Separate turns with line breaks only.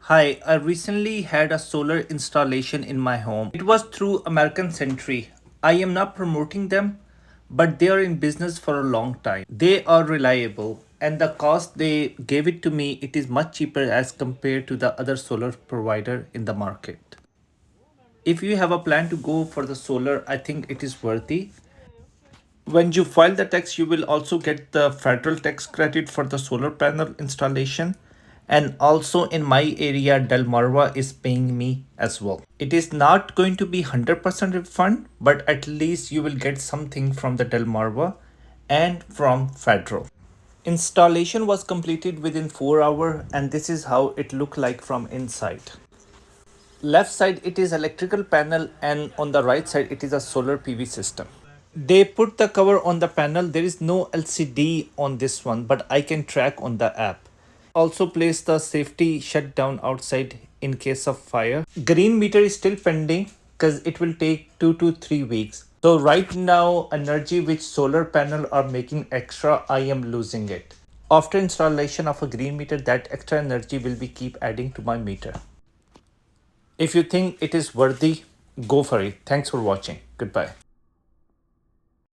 Hi, I recently had a solar installation in my home. It was through American Century. I am not promoting them, but they are in business for a long time. They are reliable, and the cost they gave it to me, it is much cheaper as compared to the other solar provider in the market. If you have a plan to go for the solar, I think it is worthy. When you file the tax, you will also get the federal tax credit for the solar panel installation. And also in my area, Delmarva is paying me as well. It is not going to be 100% refund, but at least you will get something from the Delmarva and from federal. Installation was completed within 4 hours, and this is how it looked like from inside. Left side it is electrical panel, and on the right side it is a solar PV system. They put the cover on the panel. There is no LCD on this one, but I can track on the app. Also place the safety shutdown outside in case of fire. Green meter is still pending because it will take 2 to 3 weeks. So right now energy which solar panel are making extra, I am losing it. After installation of a green meter, that extra energy will be keep adding to my meter. If you think it is worthy, go for it. Thanks for watching. Goodbye.